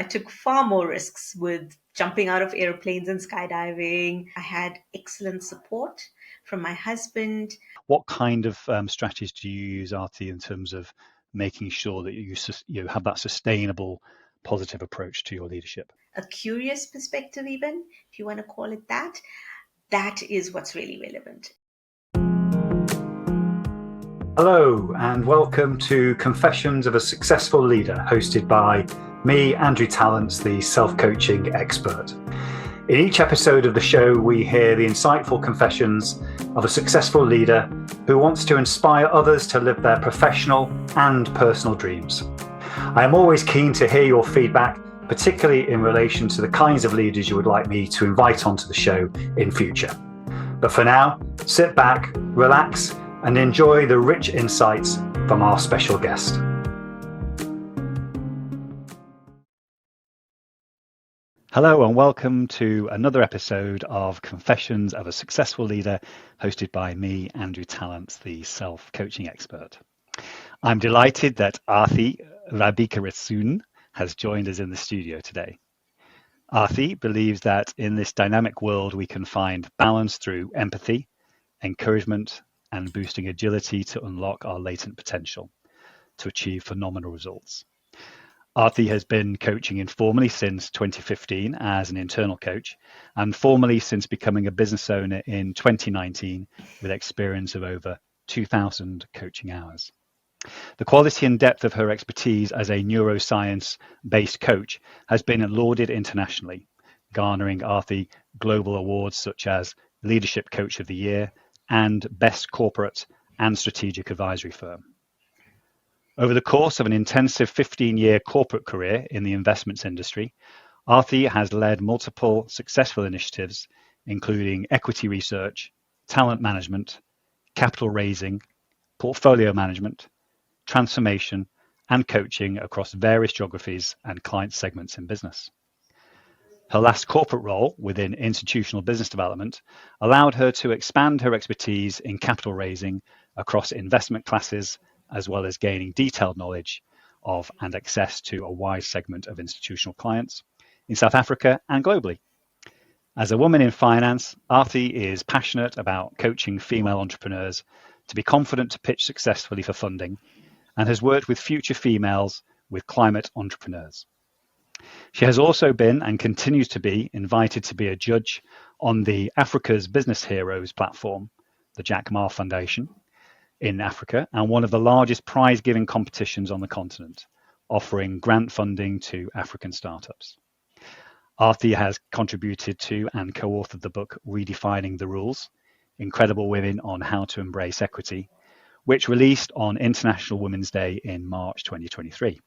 took far more risks with jumping out of airplanes and skydiving. I had excellent support from my husband. What kind of strategies do you use, Arthi, in terms of making sure that you have that sustainable, positive approach to your leadership? A curious perspective, even, if you want to call it that. That is what's really relevant. Hello, and welcome to Confessions of a Successful Leader, hosted by me, Andrew Tallents, the self-coaching expert. In each episode of the show, we hear the insightful confessions of a successful leader who wants to inspire others to live their professional and personal dreams. I am always keen to hear your feedback, particularly in relation to the kinds of leaders you would like me to invite onto the show in future. But for now, sit back, relax, and enjoy the rich insights from our special guest. Hello and welcome to another episode of Confessions of a Successful Leader, hosted by me, Andrew Tallents, the self-coaching expert. I'm delighted that Arthi Rabikrisson has joined us in the studio today. Arthi believes that in this dynamic world we can find balance through empathy, encouragement, and boosting agility to unlock our latent potential to achieve phenomenal results. Arthi has been coaching informally since 2015 as an internal coach, and formally since becoming a business owner in 2019 with experience of over 2,000 coaching hours. The quality and depth of her expertise as a neuroscience-based coach has been lauded internationally, garnering Arthi global awards such as Leadership Coach of the Year and Best Corporate and Strategic Advisory Firm. Over the course of an intensive 15-year corporate career in the investments industry, Arthi has led multiple successful initiatives, including equity research, talent management, capital raising, portfolio management, transformation, and coaching across various geographies and client segments in business. Her last corporate role within institutional business development allowed her to expand her expertise in capital raising across investment classes, as well as gaining detailed knowledge of and access to a wide segment of institutional clients in South Africa and globally. As a woman in finance, Arthi is passionate about coaching female entrepreneurs to be confident to pitch successfully for funding, and has worked with future females with climate entrepreneurs. She has also been and continues to be invited to be a judge on the Africa's Business Heroes platform, the Jack Ma Foundation, in Africa, and one of the largest prize-giving competitions on the continent, offering grant funding to African startups. Arthi has contributed to and co-authored the book Redefining the Rules, Incredible Women on How to Embrace Equity, which released on International Women's Day in March 2023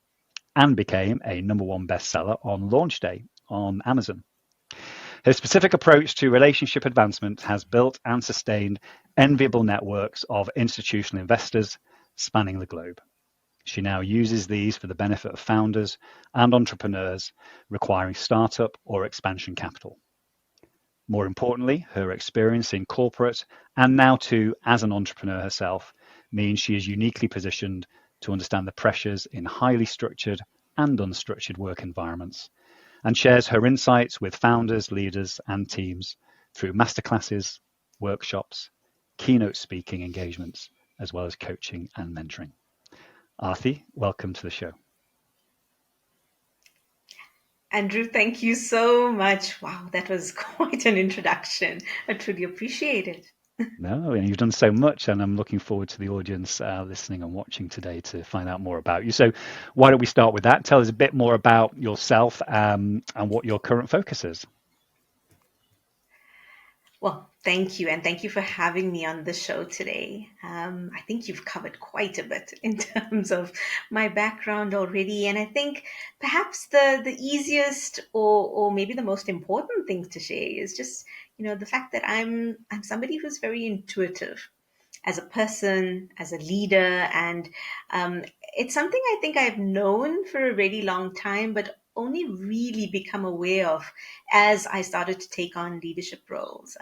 and became a #1 bestseller on launch day on Amazon. Her specific approach to relationship advancement has built and sustained enviable networks of institutional investors spanning the globe. She now uses these for the benefit of founders and entrepreneurs requiring startup or expansion capital. More importantly, her experience in corporate and now too as an entrepreneur herself means she is uniquely positioned to understand the pressures in highly structured and unstructured work environments, and shares her insights with founders, leaders, and teams through masterclasses, workshops, keynote speaking engagements, as well as coaching and mentoring. Arthi, welcome to the show. Andrew, thank you so much. Wow, that was quite an introduction. I truly appreciate it. No, and you've done so much, and I'm looking forward to the audience listening and watching today to find out more about you. So why don't we start with that? Tell us a bit more about yourself and what your current focus is. Well, thank you. And thank you for having me on the show today. I think you've covered quite a bit in terms of my background already. And I think perhaps the easiest or maybe the most important thing to share is just, the fact that I'm somebody who's very intuitive as a person, as a leader. And it's something I think I've known for a really long time, but only really become aware of as I started to take on leadership roles.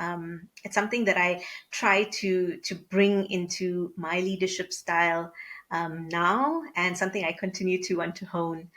It's something that I try to bring into my leadership style now, and something I continue to want to hone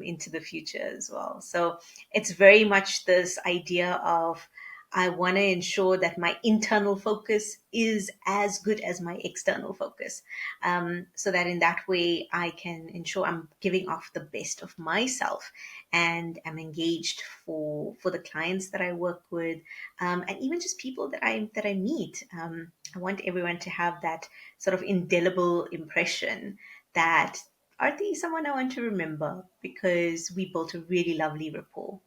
into the future as well. So it's very much this idea of I want to ensure that my internal focus is as good as my external focus, so that in that way I can ensure I'm giving off the best of myself and am engaged for the clients that I work with, and even just people that I meet. I want everyone to have that sort of indelible impression that Arthi is someone I want to remember because we built a really lovely rapport.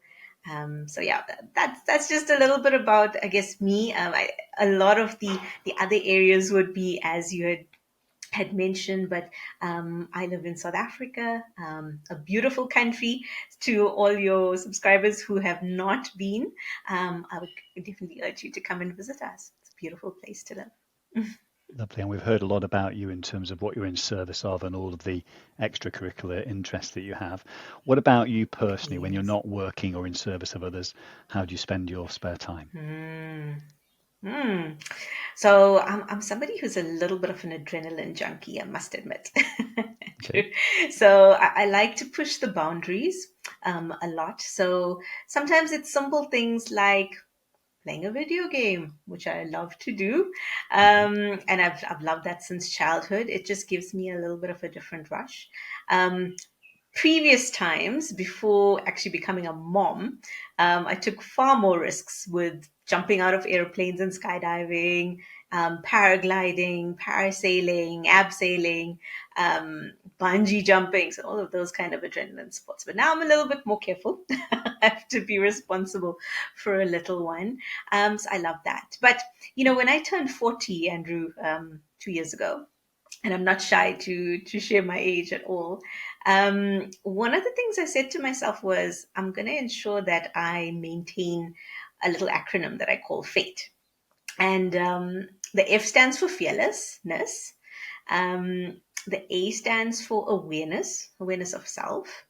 So yeah, that's just a little bit about, I guess, me. A lot of the other areas would be as you had mentioned, but I live in South Africa, a beautiful country. To all your subscribers who have not been, I would definitely urge you to come and visit us. It's a beautiful place to live. Lovely. And we've heard a lot about you in terms of what you're in service of and all of the extracurricular interests that you have. What about you personally, when you're Yes. not working or in service of others? How do you spend your spare time? Mm. Mm. So I'm somebody who's a little bit of an adrenaline junkie, I must admit. Okay. So I like to push the boundaries a lot. So sometimes it's simple things like playing a video game, which I love to do. Hmm. And I've loved that since childhood. It just gives me a little bit of a different rush. Um, Previous times before actually becoming a mom, I took far more risks with jumping out of airplanes and skydiving, paragliding, parasailing, abseiling, bungee jumping, so all of those kind of adrenaline sports. But now I'm a little bit more careful. I have to be responsible for a little one. So I love that. But, when I turned 40, Andrew, 2 years ago, and I'm not shy to share my age at all. One of the things I said to myself was, I'm going to ensure that I maintain a little acronym that I call FATE, and the F stands for fearlessness. The A stands for awareness of self.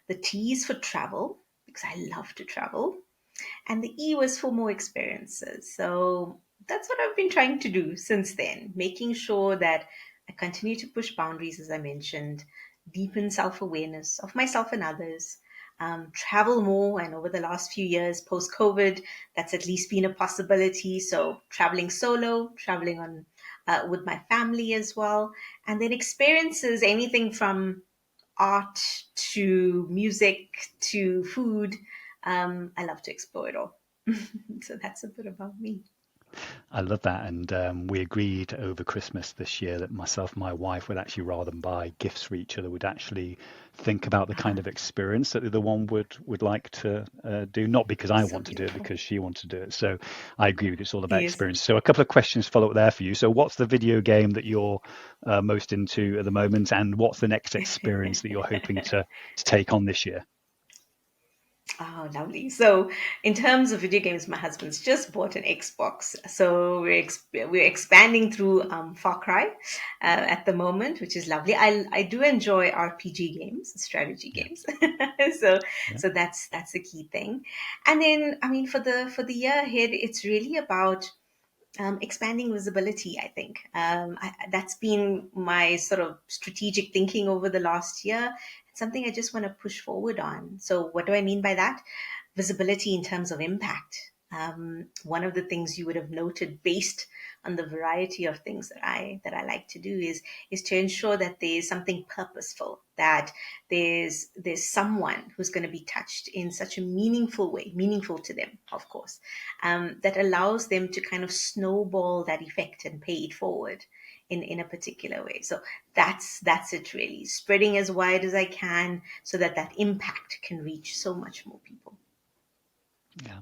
The T is for travel because I love to travel, and the E was for more experiences. So that's what I've been trying to do since then, making sure that I continue to push boundaries, as I mentioned, deepen self awareness of myself and others, travel more. And over the last few years, post COVID, that's at least been a possibility. So traveling solo, traveling on with my family as well, and then experiences anything from art to music to food. I love to explore it all. So that's a bit about me. I love that. And we agreed over Christmas this year that myself and my wife would actually, rather than buy gifts for each other, would actually think about the kind of experience that the other one would like to do. Not because I So want to do it, beautiful. because she wants to do it. So I agree with you. It's all about Yes. experience. So a couple of questions follow up there for you. So what's the video game that you're most into at the moment, and what's the next experience that you're hoping to take on this year? Oh, lovely. So, in terms of video games, my husband's just bought an Xbox. So we're expanding through Far Cry at the moment, which is lovely. I do enjoy RPG games, strategy Yeah. games. so Yeah. so that's the key thing. And then, I mean, for the year ahead, it's really about expanding visibility, I think. That's been my sort of strategic thinking over the last year. It's something I just want to push forward on. So, what do I mean by that? Visibility in terms of impact. One of the things you would have noted, based on the variety of things that I like to do, is to ensure that there's something purposeful, that there's someone who's going to be touched in such a meaningful way, meaningful to them, of course, that allows them to kind of snowball that effect and pay it forward in a particular way. So that's it, really, spreading as wide as I can so that that impact can reach so much more people. Yeah,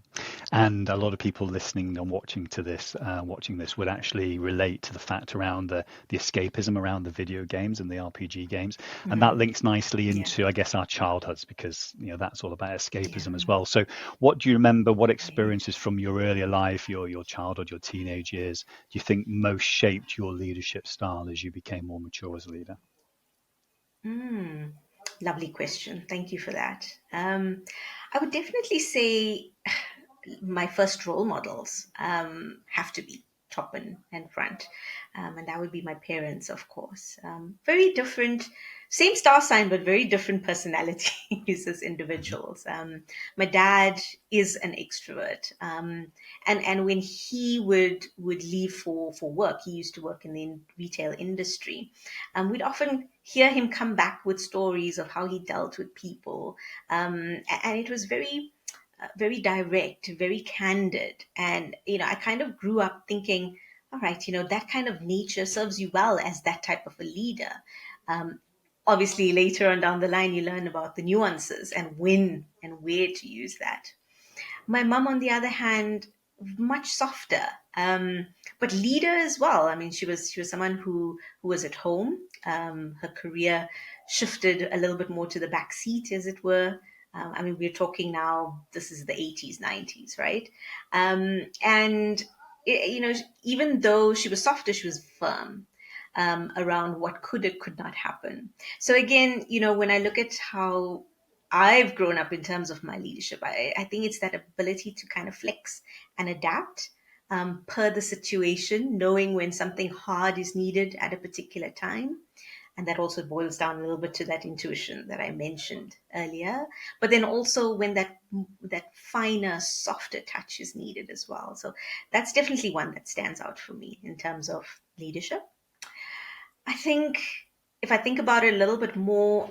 and a lot of people listening and watching this would actually relate to the fact around the escapism around the video games and the RPG games, and that Mhm. links nicely Yeah, into, I guess, our childhoods, because that's all about yeah, escapism as well. So, what do you remember? What right. experiences from your earlier life, your childhood, your teenage years, do you think most shaped your leadership style as you became more mature as a leader? Mm, lovely question. Thank you for that. I would definitely say my first role models have to be. top and front. And that would be my parents, of course. Very different, same star sign, but very different personalities as individuals. My dad is an extrovert. And when he would leave for work, he used to work in the retail industry. We'd often hear him come back with stories of how he dealt with people. And it was very direct, very candid. And, I kind of grew up thinking, all right, that kind of nature serves you well as that type of a leader. Um, Obviously, later on down the line, you learn about the nuances and when and where to use that. My mum, on the other hand, much softer, but leader as well. I mean, she was someone who was at home. Her career shifted a little bit more to the back seat, as it were. I mean, we're talking now. This is the 80s, 90s, right? And even though she was softer, she was firm around what could not happen. So again, when I look at how I've grown up in terms of my leadership, I think it's that ability to kind of flex and adapt per the situation, knowing when something hard is needed at a particular time. And that also boils down a little bit to that intuition that I mentioned earlier. But then also when that finer, softer touch is needed as well. So that's definitely one that stands out for me in terms of leadership. I think if I think about it a little bit more,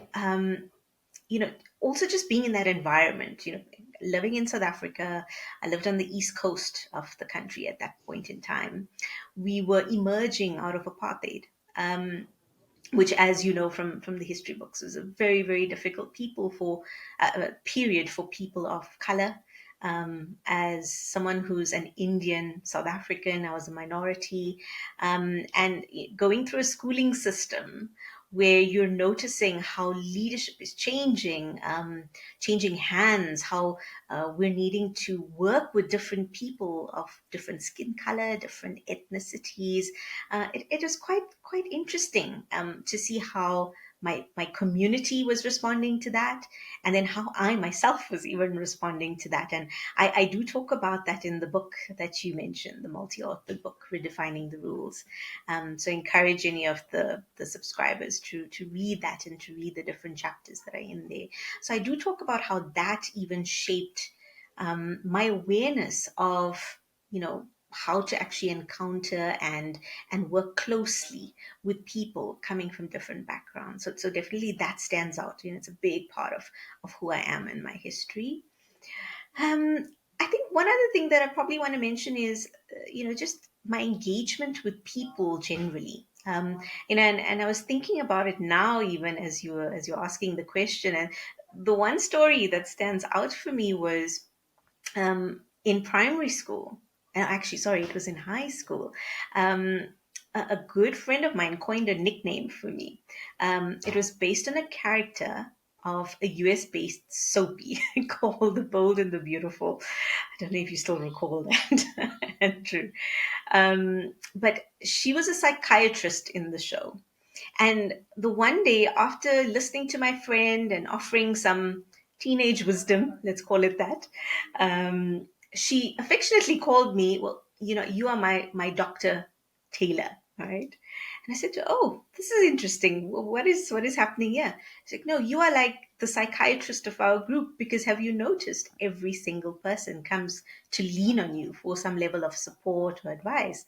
also just being in that environment, living in South Africa, I lived on the east coast of the country at that point in time. We were emerging out of apartheid. Which, as you know from the history books, was a very, very difficult period for people of color. As someone who's an Indian South African, I was a minority, and going through a schooling system where you're noticing how leadership is changing hands, how we're needing to work with different people of different skin color, different ethnicities. It was quite interesting to see how my community was responding to that, and then how I myself was even responding to that. And I do talk about that in the book that you mentioned, the multi-authored book, Redefining the Rules. So encourage any of the subscribers to read that and to read the different chapters that are in there. So I do talk about how that even shaped my awareness of, how to actually encounter and work closely with people coming from different backgrounds. So definitely that stands out. It's a big part of who I am and my history. I think one other thing that I probably want to mention is, just my engagement with people generally. And I was thinking about it now, even as you're asking the question, and the one story that stands out for me was in primary school. Actually, sorry, it was in high school. A good friend of mine coined a nickname for me. It was based on a character of a US-based soapy called The Bold and the Beautiful. I don't know if you still recall that, Andrew. But she was a psychiatrist in the show. And the one day, after listening to my friend and offering some teenage wisdom, let's call it that, she affectionately called me, well, you are my Dr. Taylor, right? And I said to her, oh, this is interesting. What is happening here? She's like, no, you are like the psychiatrist of our group, because have you noticed every single person comes to lean on you for some level of support or advice?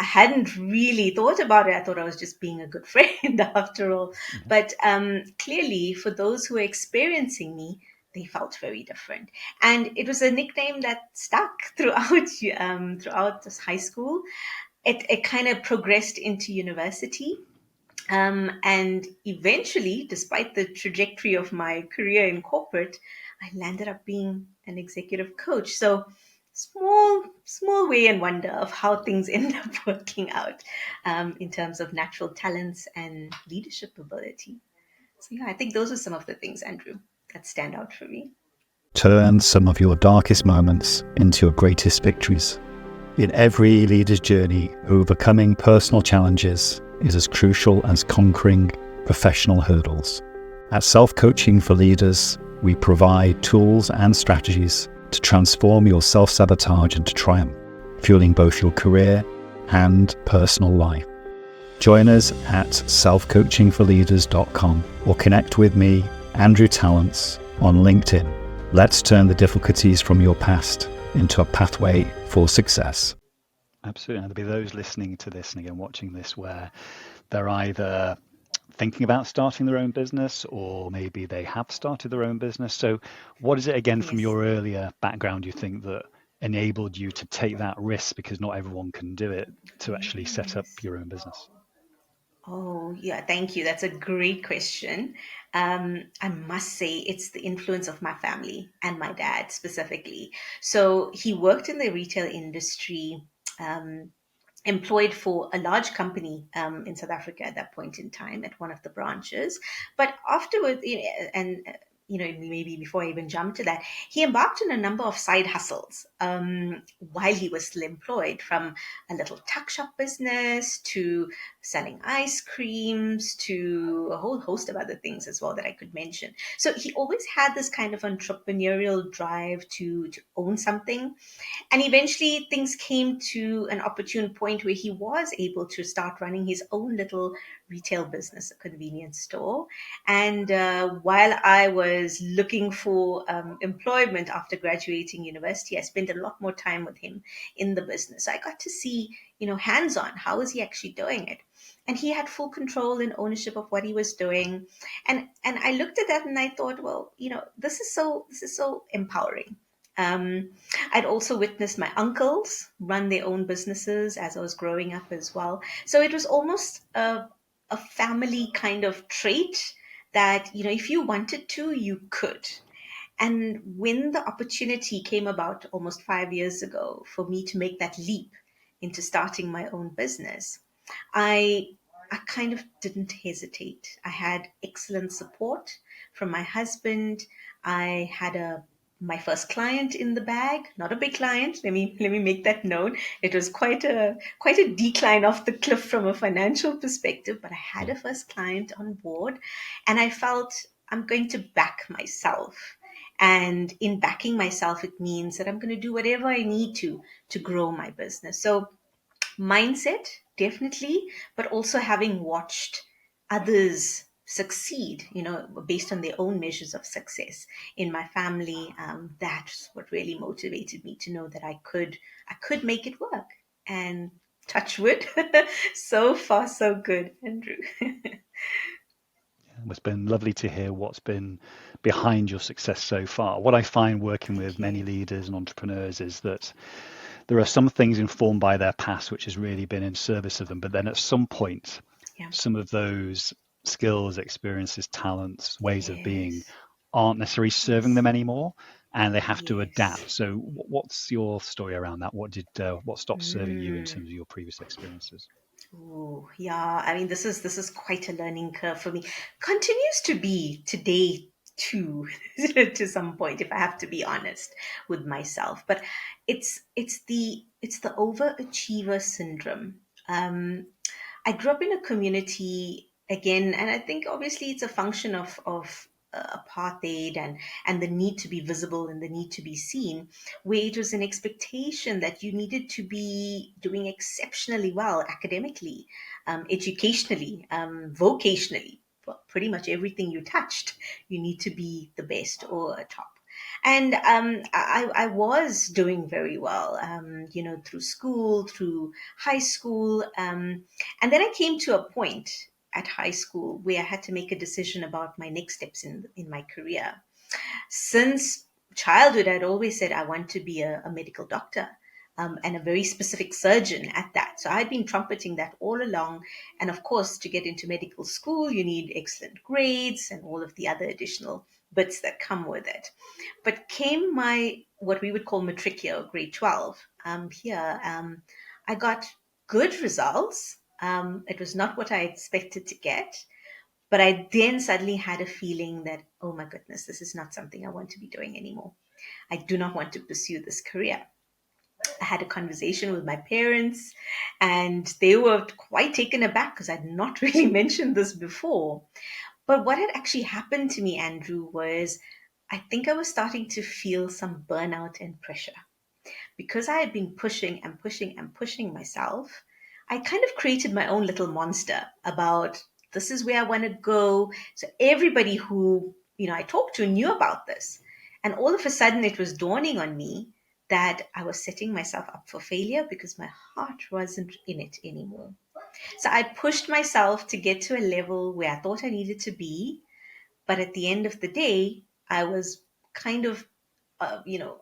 I hadn't really thought about it. I thought I was just being a good friend after all. Mm-hmm. But clearly, for those who are experiencing me, they felt very different. And it was a nickname that stuck throughout this high school. It kind of progressed into university. And eventually, despite the trajectory of my career in corporate, I landed up being an executive coach. So small way and wonder of how things end up working out in terms of natural talents and leadership ability. So yeah, I think those are some of the things, Andrew, that stand out for me. Turn some of your darkest moments into your greatest victories. In every leader's journey, overcoming personal challenges is as crucial as conquering professional hurdles. At Self-Coaching for Leaders, we provide tools and strategies to transform your self-sabotage into triumph, fueling both your career and personal life. Join us at selfcoachingforleaders.com or connect with me, Andrew Tallents, on LinkedIn. Let's turn the difficulties from your past into a pathway for success. Absolutely. And there'll be those listening to this and again watching this where they're either thinking about starting their own business or maybe they have started their own business. So what is it again from your earlier background you think that enabled you to take that risk, because not everyone can do it, to actually set up your own business? Oh, yeah, thank you. That's a great question. I must say it's the influence of my family and my dad specifically. So he worked in the retail industry, um, employed for a large company in South Africa at that point in time at one of the branches. But afterwards, maybe before I even jump to that, he embarked on a number of side hustles while he was still employed, from a little tuck shop business to selling ice creams to a whole host of other things as well that I could mention. So he always had this kind of entrepreneurial drive to own something, and eventually things came to an opportune point where he was able to start running his own little retail business, a convenience store. And while I was looking for employment after graduating university, I spent a lot more time with him in the business. So I got to see, hands on, how is he actually doing it? And he had full control and ownership of what he was doing. And I looked at that and I thought, well, this is so empowering. Um, I'd also witnessed my uncles run their own businesses as I was growing up as well. So it was almost a family kind of trait that, if you wanted to, you could. And when the opportunity came about almost 5 years ago for me to make that leap into starting my own business, I I kind of didn't hesitate. I had excellent support from my husband. I had a my first client in the bag, not a big client. Let me make that known. It was quite a decline off the cliff from a financial perspective, but I had Yeah. a first client on board, and I felt I'm going to back myself. And in backing myself, it means that I'm going to do whatever I need to grow my business. So mindset, definitely, but also having watched others succeed, based on their own measures of success in my family. That's what really motivated me to know that I could make it work. And touch wood, so far so good, Andrew. It's been lovely to hear what's been behind your success so far. What I find working with Thank many you. leaders and entrepreneurs is that there are some things informed by their past which has really been in service of them, but then at some point, Yeah. some of those skills, experiences, talents, ways of being Yes. aren't necessarily serving Yes. them anymore, and they have to Yes. adapt. So, what's your story around that? What stopped serving you in Mm. terms of your previous experiences? Oh, yeah. I mean, this is quite a learning curve for me. Continues to be today too, to some point, if I have to be honest with myself. But it's the overachiever syndrome. Um, I grew up in a community again, and I think obviously it's a function of apartheid and the need to be visible and the need to be seen, where it was an expectation that you needed to be doing exceptionally well academically, educationally, vocationally. Well, pretty much everything you touched, you need to be the best or a top. And I was doing very well, through school, through high school. And then I came to a point at high school where I had to make a decision about my next steps in my career. Since childhood, I'd always said I want to be a medical doctor, and a very specific surgeon at that. So I'd been trumpeting that all along. And of course, to get into medical school, you need excellent grades and all of the other additional bits that come with it. But came my what we would call matric year, grade 12. Here, I got good results. It was not what I expected to get, but I then suddenly had a feeling that, oh my goodness, this is not something I want to be doing anymore. I do not want to pursue this career. I had a conversation with my parents, and they were quite taken aback because I'd not really mentioned this before. But what had actually happened to me, Andrew, was I think I was starting to feel some burnout and pressure because I had been pushing and pushing and pushing myself. I kind of created my own little monster about this is where I want to go. So everybody who, I talked to knew about this. And all of a sudden it was dawning on me that I was setting myself up for failure because my heart wasn't in it anymore. So I pushed myself to get to a level where I thought I needed to be. But at the end of the day, I was kind of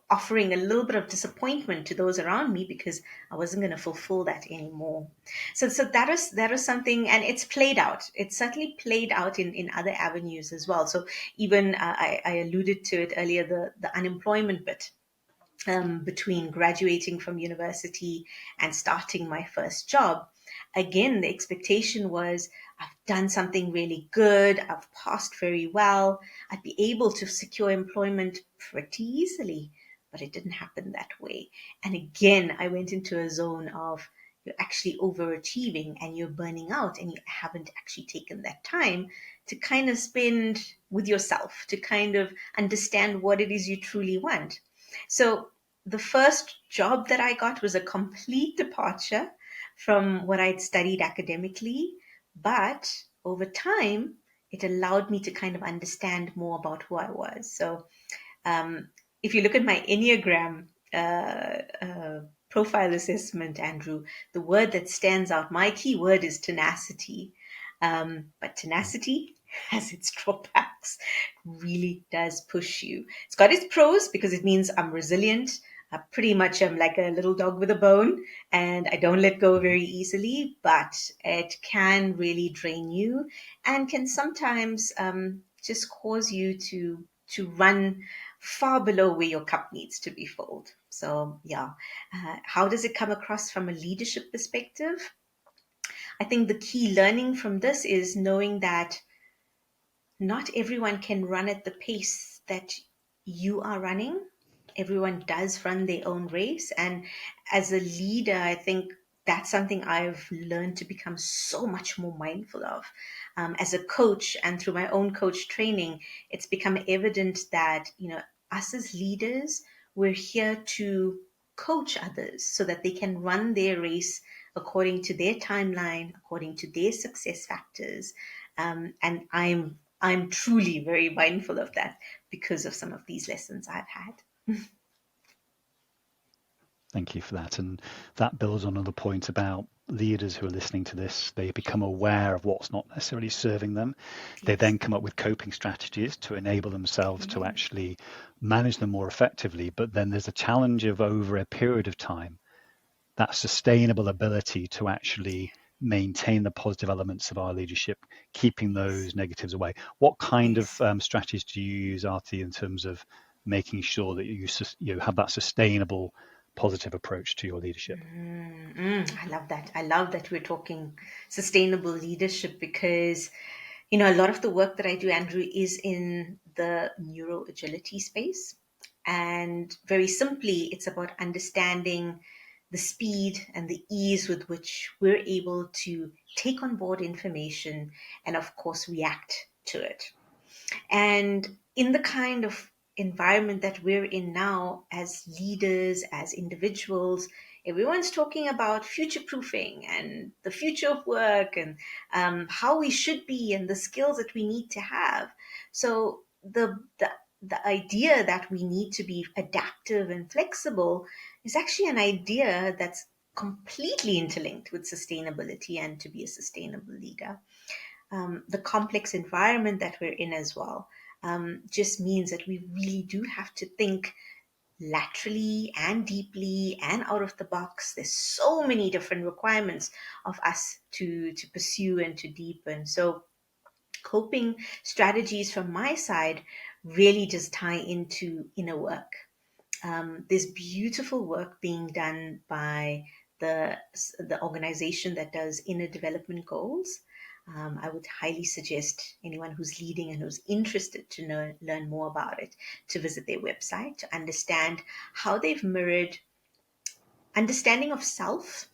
offering a little bit of disappointment to those around me because I wasn't going to fulfill that anymore. So that is something, and it's played out. It's certainly played out in other avenues as well. So even I alluded to it earlier, the unemployment bit. Between graduating from university and starting my first job, again, the expectation was I've done something really good, I've passed very well, I'd be able to secure employment pretty easily. But it didn't happen that way. And again, I went into a zone of you're actually overachieving and you're burning out, and you haven't actually taken that time to kind of spend with yourself, to kind of understand what it is you truly want. So the first job that I got was a complete departure from what I'd studied academically, but over time, it allowed me to kind of understand more about who I was. So um, if you look at my Enneagram profile assessment, Andrew, the word that stands out, my key word is tenacity. But tenacity has its drawbacks, really does push you. It's got its pros because it means I'm resilient. I pretty much am like a little dog with a bone and I don't let go very easily, but it can really drain you and can sometimes just cause you to run far below where your cup needs to be filled. So, yeah, how does it come across from a leadership perspective? I think the key learning from this is knowing that not everyone can run at the pace that you are running. Everyone does run their own race. And as a leader, I think that's something I've learned to become so much more mindful of. As a coach and through my own coach training, it's become evident that, us as leaders, we're here to coach others so that they can run their race according to their timeline, according to their success factors. And I'm truly very mindful of that because of some of these lessons I've had. Thank you for that. And that builds on another point about leaders who are listening to this. They become aware of what's not necessarily serving them. They Yes. then come up with coping strategies to enable themselves to actually manage them more effectively. But then there's a challenge of over a period of time, that sustainable ability to actually maintain the positive elements of our leadership, keeping those negatives away. What kind of Yes. strategies do you use, Arthi, in terms of making sure that you have that sustainable positive approach to your leadership? I love that. I love that we're talking sustainable leadership because, a lot of the work that I do, Andrew, is in the neuro agility space. And very simply, it's about understanding the speed and the ease with which we're able to take on board information and, of course, react to it. And in the kind of environment that we're in now, as leaders, as individuals, everyone's talking about future proofing and the future of work and how we should be and the skills that we need to have. So the idea that we need to be adaptive and flexible is actually an idea that's completely interlinked with sustainability and to be a sustainable leader. The complex environment that we're in as well just means that we really do have to think laterally and deeply and out of the box. There's so many different requirements of us to pursue and to deepen. So coping strategies from my side really just tie into inner work. There's beautiful work being done by the organization that does inner development goals. I would highly suggest anyone who's leading and who's interested to learn more about it to visit their website to understand how they've mirrored understanding of self,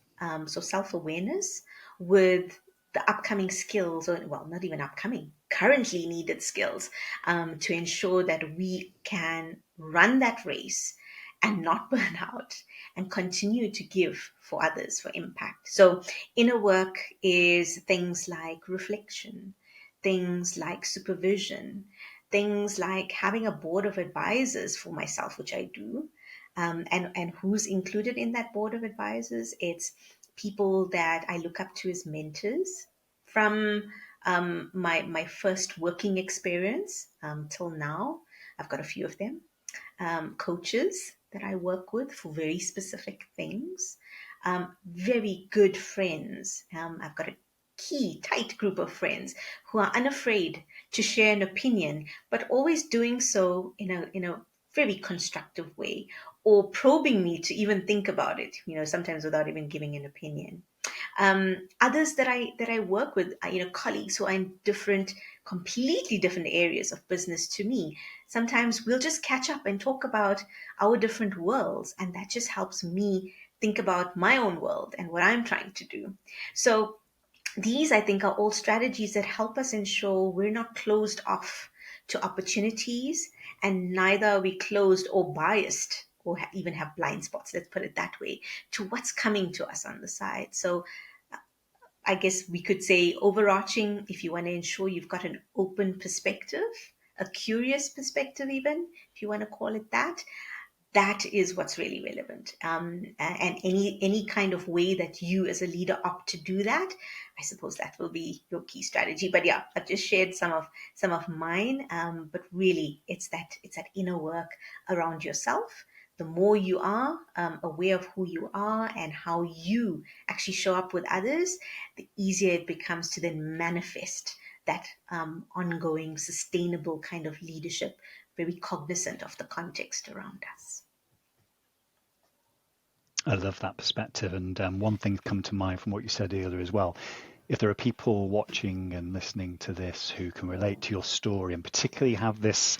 so self awareness, with the upcoming skills, or well, not even upcoming, currently needed skills to ensure that we can run that race and not burn out, and continue to give for others for impact. So, inner work is things like reflection, things like supervision, things like having a board of advisors for myself, which I do. And who's included in that board of advisors? It's people that I look up to as mentors from my first working experience till now. I've got a few of them. Coaches that I work with for very specific things, very good friends. I've got a key, tight group of friends who are unafraid to share an opinion, but always doing so in a very constructive way, or probing me to even think about it. Sometimes without even giving an opinion. Others that I work with, colleagues who are in completely different areas of business to me. Sometimes we'll just catch up and talk about our different worlds, and that just helps me think about my own world and what I'm trying to do. So these, I think, are all strategies that help us ensure we're not closed off to opportunities, and neither are we closed or biased or even have blind spots, let's put it that way, to what's coming to us on the side. So I guess we could say overarching, if you want to ensure you've got an open perspective, a curious perspective, even if you want to call it that, that is what's really relevant. And any kind of way that you as a leader opt to do that, I suppose that will be your key strategy. But yeah, I've just shared some of mine. But really, it's that inner work around yourself. The more you are aware of who you are and how you actually show up with others, the easier it becomes to then manifest that ongoing, sustainable kind of leadership, very cognizant of the context around us. I love that perspective. And one thing come to mind from what you said earlier as well. If there are people watching and listening to this who can relate to your story and particularly have this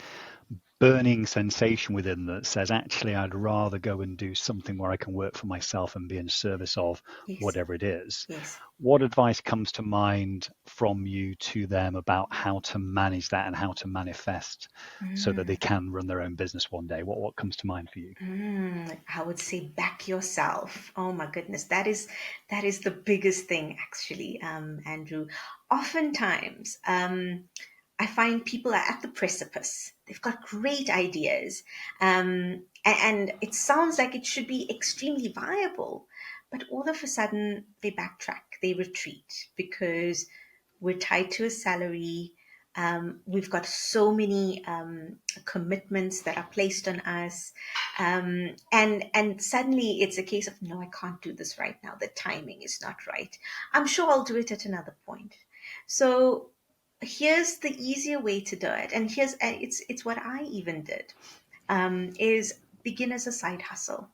burning sensation within that says, actually, I'd rather go and do something where I can work for myself and be in service of Yes, whatever it is. yes. What advice comes to mind from you to them about how to manage that and how to manifest so that they can run their own business one day? What comes to mind for you? I would say back yourself. Oh my goodness, that is the biggest thing, actually, Andrew. Oftentimes, I find people are at the precipice. They've got great ideas, and it sounds like it should be extremely viable, but all of a sudden they backtrack, they retreat because we're tied to a salary. We've got so many commitments that are placed on us, and suddenly it's a case of, no, I can't do this right now. The timing is not right. I'm sure I'll do it at another point. So here's the easier way to do it, and it's what I even did, is begin as a side hustle.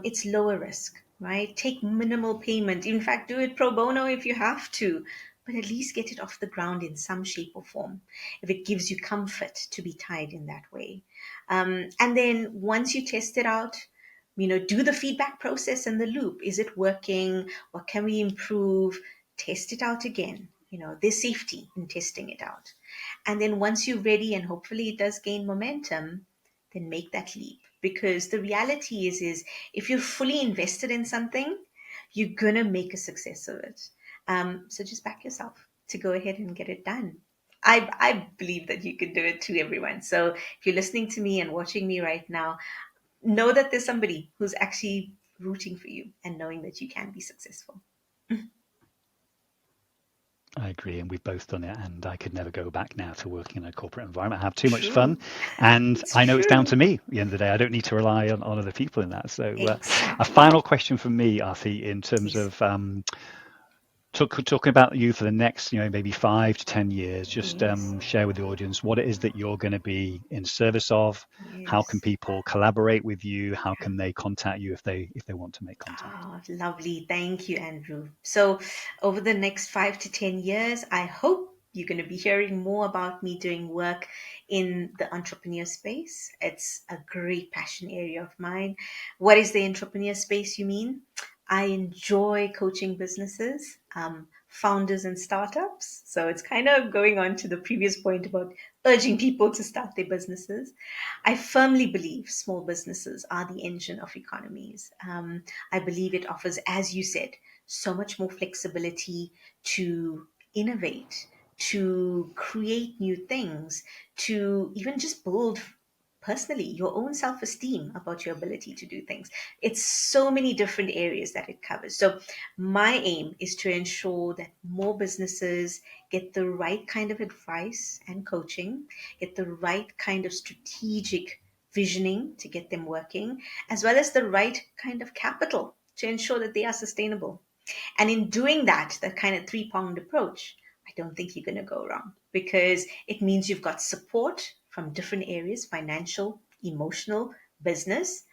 It's lower risk, right? Take minimal payment. In fact, do it pro bono if you have to, but at least get it off the ground in some shape or form, if it gives you comfort to be tied in that way. And then once you test it out, do the feedback process and the loop. Is it working? What can we improve? Test it out again. There's safety in testing it out. And then once you're ready and hopefully it does gain momentum, then make that leap. Because the reality is if you're fully invested in something, you're going to make a success of it. So just back yourself to go ahead and get it done. I believe that you can do it too, everyone. So if you're listening to me and watching me right now, know that there's somebody who's actually rooting for you and knowing that you can be successful. I agree, and we've both done it, and I could never go back now to working in a corporate environment. I have too much fun, True. and It's I know it's down true. to me at the end of the day. I don't need to rely on other people in that. So a Exactly. final question from me, Arthi, in terms Yes. of talking about you for the next, maybe 5 to 10 years. Just Yes. share with the audience what it is that you're going to be in service of. How can Yes. people collaborate with you? How can they contact you if they want to make contact? Oh, lovely. Thank you, Andrew. So, over the next 5 to 10 years, I hope you're going to be hearing more about me doing work in the entrepreneur space. It's a great passion area of mine. What is the entrepreneur space, you mean? I enjoy coaching businesses, founders, and startups. So, it's kind of going on to the previous point about urging people to start their businesses. I firmly believe small businesses are the engine of economies. I believe it offers, as you said, so much more flexibility to innovate, to create new things, to even just build personally your own self-esteem about your ability to do things. It's so many different areas that it covers. So my aim is to ensure that more businesses get the right kind of advice and coaching, get the right kind of strategic visioning to get them working, as well as the right kind of capital to ensure that they are sustainable. And in doing that, that kind of three-pronged approach, I don't think you're going to go wrong, because it means you've got support from different areas: financial, emotional, business.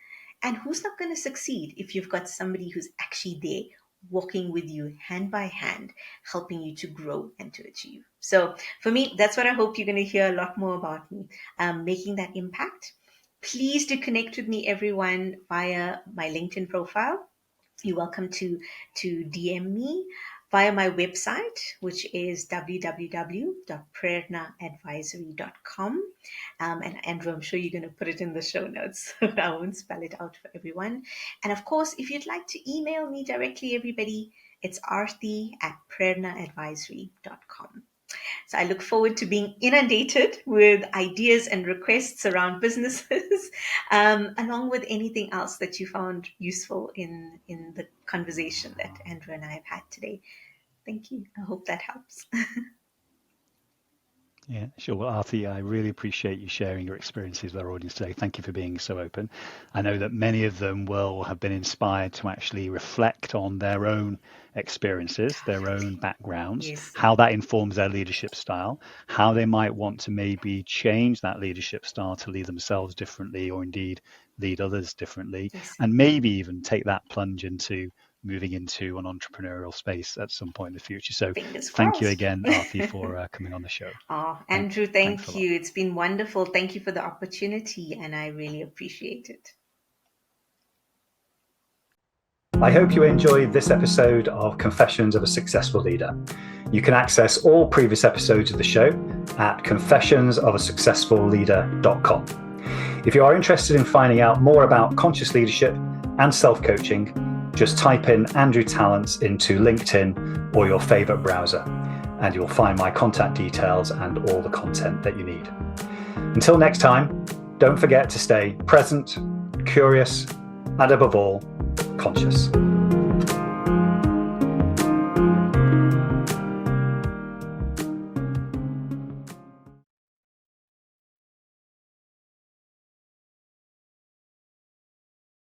And who's not going to succeed if you've got somebody who's actually there walking with you hand by hand, helping you to grow and to achieve? So for me, that's what I hope you're going to hear a lot more about me, making that impact. Please do connect with me, everyone, via my LinkedIn profile. You're welcome to DM me via my website, which is www.prernaadvisory.com. And Andrew, I'm sure you're going to put it in the show notes, so I won't spell it out for everyone. And of course, if you'd like to email me directly, everybody, it's arthi@prernaadvisory.com. So I look forward to being inundated with ideas and requests around businesses, along with anything else that you found useful in the conversation that Andrew and I have had today. Thank you. I hope that helps. Yeah, sure. Well, Arthi, I really appreciate you sharing your experiences with our audience today. Thank you for being so open. I know that many of them will have been inspired to actually reflect on their own experiences, their own backgrounds, Yes. how that informs their leadership style, how they might want to maybe change that leadership style to lead themselves differently, or indeed lead others differently, Yes. and maybe even take that plunge into moving into an entrepreneurial space at some point in the future. So Fingers thank you crossed. again, Arthi, for coming on the show. Oh, Andrew, Thanks a thank lot. you. It's been wonderful. Thank you for the opportunity, and I really appreciate it. I hope you enjoyed this episode of Confessions of a Successful Leader. You can access all previous episodes of the show at confessionsofaSuccessfulLeader.com. If you are interested in finding out more about conscious leadership and self-coaching, just type in Andrew Tallents into LinkedIn or your favorite browser, and you'll find my contact details and all the content that you need. Until next time, don't forget to stay present, curious, and above all, conscious.